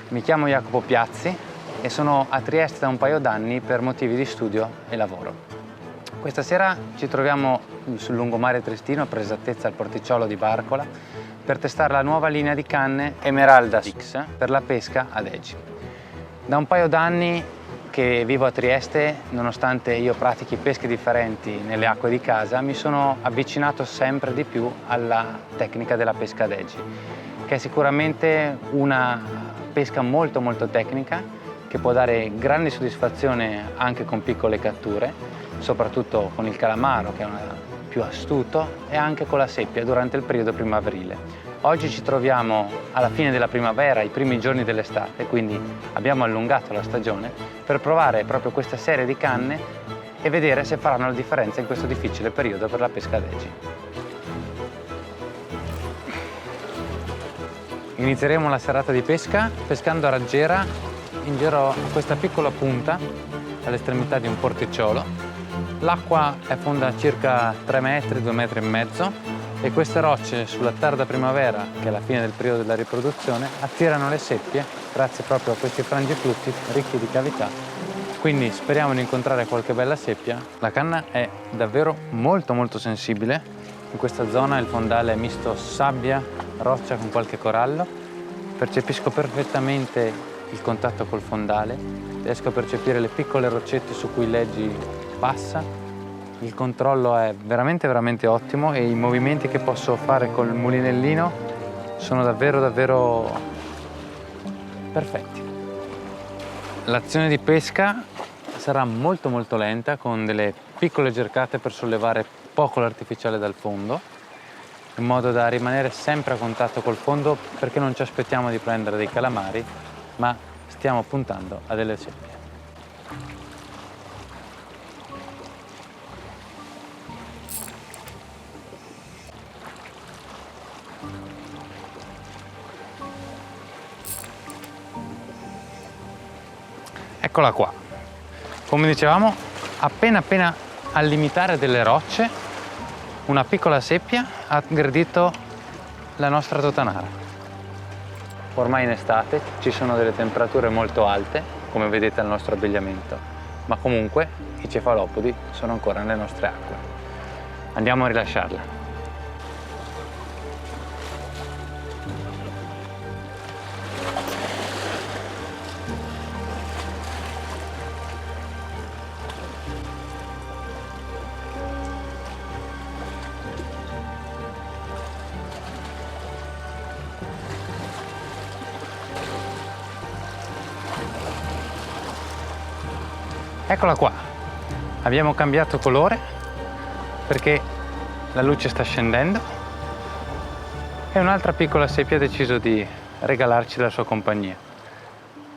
Mi chiamo Jacopo Piazzi e sono a Trieste da un paio d'anni per motivi di studio e lavoro. Questa sera ci troviamo sul lungomare triestino, per esattezza al porticciolo di Barcola, per testare la nuova linea di canne Emeralda X per la pesca ad Eggi. Da un paio d'anni che vivo a Trieste, nonostante io pratichi pesche differenti nelle acque di casa, mi sono avvicinato sempre di più alla tecnica della pesca ad Eggi, che è sicuramente una pesca molto tecnica che può dare grande soddisfazione anche con piccole catture, soprattutto con il calamaro che è più astuto, e anche con la seppia durante il periodo primaverile. Oggi ci troviamo alla fine della primavera, i primi giorni dell'estate, quindi abbiamo allungato la stagione per provare proprio questa serie di canne e vedere se faranno la differenza in questo difficile periodo per la pesca ad Eggi. Inizieremo la serata di pesca pescando a raggiera in giro a questa piccola punta all'estremità di un porticciolo. L'acqua è fonda circa 3 metri, 2 metri e mezzo, e queste rocce sulla tarda primavera, che è la fine del periodo della riproduzione, attirano le seppie grazie proprio a questi frangiflutti ricchi di cavità. Quindi speriamo di incontrare qualche bella seppia. La canna è davvero molto sensibile. In questa zona il fondale è misto sabbia, roccia con qualche corallo. Percepisco perfettamente il contatto col fondale, riesco a percepire le piccole roccette su cui l'Eggi passa. Il controllo è veramente ottimo e i movimenti che posso fare col mulinellino sono davvero perfetti. L'azione di pesca sarà molto lenta, con delle piccole gercate per sollevare poco l'artificiale dal fondo, in modo da rimanere sempre a contatto col fondo, perché non ci aspettiamo di prendere dei calamari, ma stiamo puntando a delle seppie. Eccola qua. Come dicevamo, appena al limitare delle rocce, una piccola seppia ha aggredito la nostra totanara. Ormai in estate ci sono delle temperature molto alte, come vedete al nostro abbigliamento, ma comunque i cefalopodi sono ancora nelle nostre acque. Andiamo a rilasciarla. Eccola qua, abbiamo cambiato colore perché la luce sta scendendo e un'altra piccola seppia ha deciso di regalarci la sua compagnia.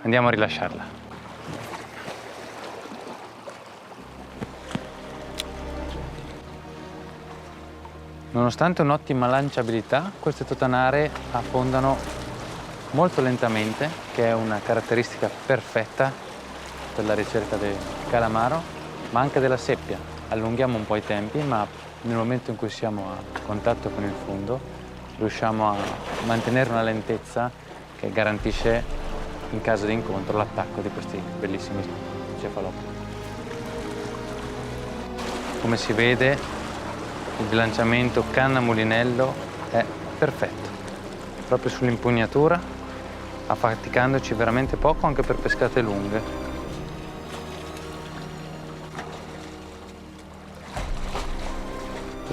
Andiamo a rilasciarla. Nonostante un'ottima lanciabilità, queste totanare affondano molto lentamente, che è una caratteristica perfetta per la ricerca del calamaro, ma anche della seppia. Allunghiamo un po' i tempi, ma nel momento in cui siamo a contatto con il fondo riusciamo a mantenere una lentezza che garantisce, in caso di incontro, l'attacco di questi bellissimi cefalopodi. Come si vede, il bilanciamento canna-mulinello è perfetto, proprio sull'impugnatura, affaticandoci veramente poco anche per pescate lunghe.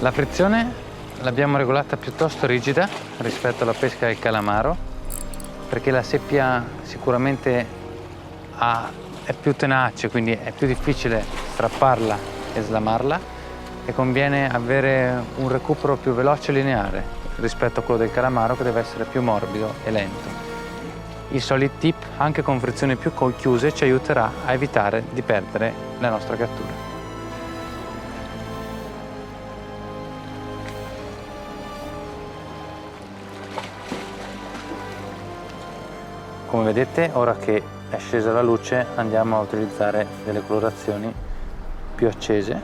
La frizione l'abbiamo regolata piuttosto rigida rispetto alla pesca del calamaro, perché la seppia sicuramente è più tenace, quindi è più difficile strapparla e slamarla, e conviene avere un recupero più veloce e lineare rispetto a quello del calamaro, che deve essere più morbido e lento. Il solid tip, anche con frizioni più chiuse, ci aiuterà a evitare di perdere la nostra cattura. Come vedete, ora che è scesa la luce, andiamo a utilizzare delle colorazioni più accese,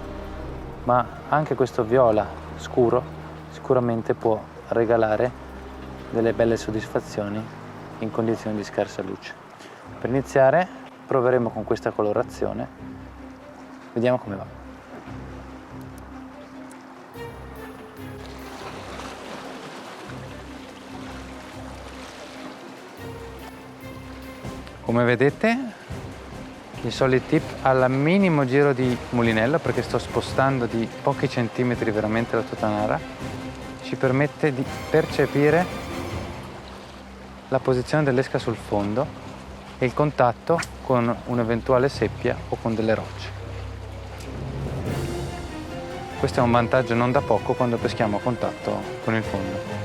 ma anche questo viola scuro sicuramente può regalare delle belle soddisfazioni in condizioni di scarsa luce. Per iniziare proveremo con questa colorazione, vediamo come va. Come vedete, il Solid Tip ha il minimo giro di mulinello, perché sto spostando di pochi centimetri veramente la tutanara, ci permette di percepire la posizione dell'esca sul fondo e il contatto con un'eventuale seppia o con delle rocce. Questo è un vantaggio non da poco quando peschiamo a contatto con il fondo.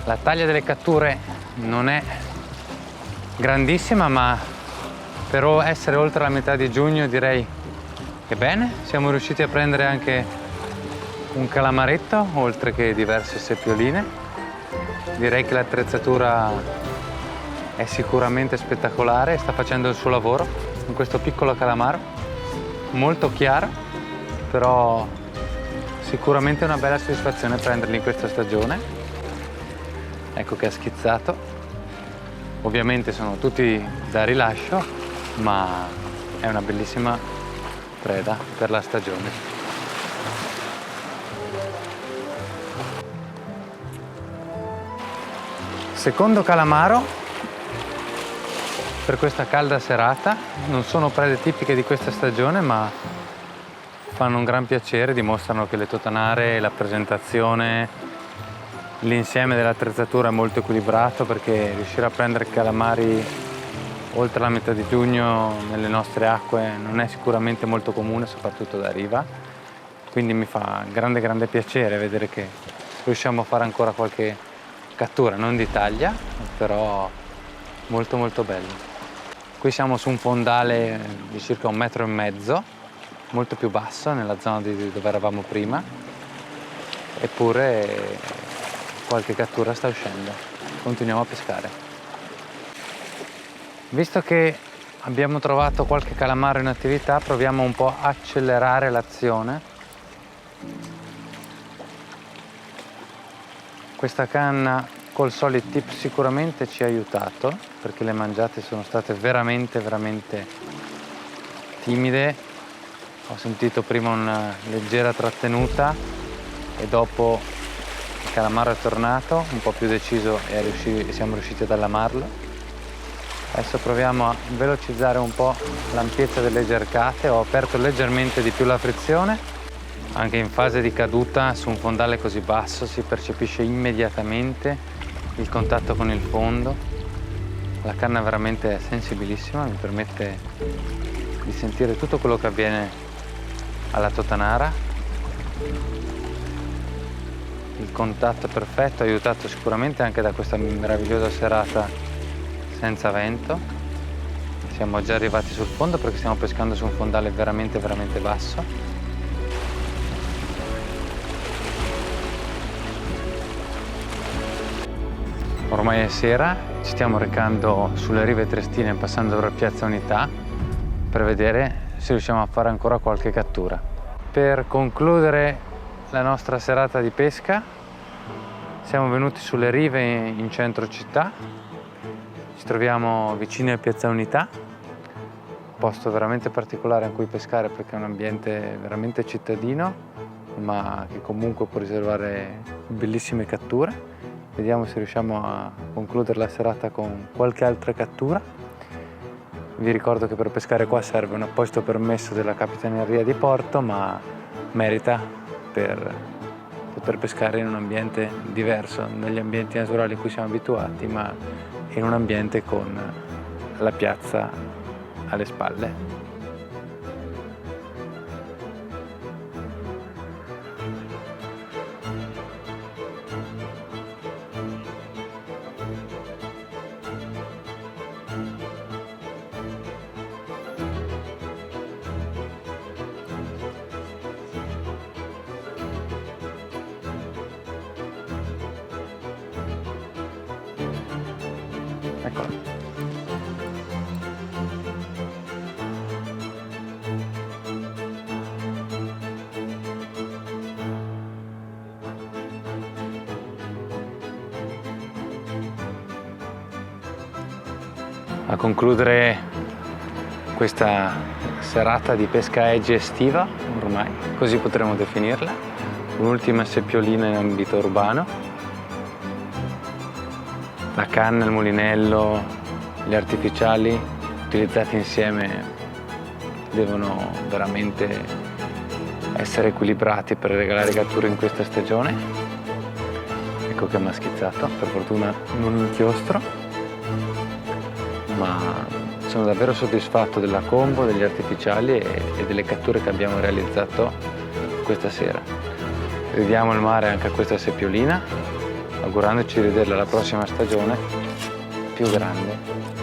La taglia delle catture non è grandissima, ma per essere oltre la metà di giugno direi che bene. Siamo riusciti a prendere anche un calamaretto, oltre che diverse seppioline. Direi che l'attrezzatura è sicuramente spettacolare e sta facendo il suo lavoro con questo piccolo calamaro, molto chiaro, però sicuramente è una bella soddisfazione prenderli in questa stagione. Ecco che ha schizzato. Ovviamente sono tutti da rilascio, ma è una bellissima preda per la stagione. Secondo calamaro per questa calda serata. Non sono prede tipiche di questa stagione, ma fanno un gran piacere, dimostrano che le totanare e la presentazione, l'insieme dell'attrezzatura è molto equilibrato, perché riuscire a prendere calamari oltre la metà di giugno nelle nostre acque non è sicuramente molto comune, soprattutto da riva. Quindi mi fa grande piacere vedere che riusciamo a fare ancora qualche cattura, non di taglia, però molto bello. Qui siamo su un fondale di circa 1,5 metri, molto più basso nella zona di dove eravamo prima, eppure qualche cattura sta uscendo. Continuiamo a pescare. Visto che abbiamo trovato qualche calamaro in attività, proviamo un po' a accelerare l'azione. Questa canna col Solid Tip sicuramente ci ha aiutato, perché le mangiate sono state veramente timide. Ho sentito prima una leggera trattenuta e dopo il calamaro è tornato un po' più deciso e siamo riusciti ad allamarlo. Adesso proviamo a velocizzare un po' l'ampiezza delle gercate. Ho aperto leggermente di più la frizione. Anche in fase di caduta su un fondale così basso si percepisce immediatamente il contatto con il fondo. La canna veramente è sensibilissima, mi permette di sentire tutto quello che avviene alla totanara. Il contatto è perfetto, aiutato sicuramente anche da questa meravigliosa serata senza vento. Siamo già arrivati sul fondo perché stiamo pescando su un fondale veramente basso. Ormai è sera, ci stiamo recando sulle rive triestine passando per Piazza Unità per vedere se riusciamo a fare ancora qualche cattura. Per concludere la nostra serata di pesca siamo venuti sulle rive in centro città. Ci troviamo vicino a Piazza Unità, posto veramente particolare in cui pescare perché è un ambiente veramente cittadino, ma che comunque può riservare bellissime catture. Vediamo se riusciamo a concludere la serata con qualche altra cattura. Vi ricordo che per pescare qua serve un apposito permesso della Capitaneria di Porto, ma merita per poter pescare in un ambiente diverso dagli ambienti naturali a cui siamo abituati, ma in un ambiente con la piazza alle spalle. A concludere questa serata di pesca edge estiva, ormai, così potremmo definirla, un'ultima seppiolina in ambito urbano. La canna, il mulinello, gli artificiali utilizzati insieme devono veramente essere equilibrati per regalare catture in questa stagione. Ecco che mi ha schizzato, per fortuna non un inchiostro, ma sono davvero soddisfatto della combo, degli artificiali e delle catture che abbiamo realizzato questa sera. Ridiamo il mare anche a questa seppiolina, augurandoci di vederla la prossima stagione più grande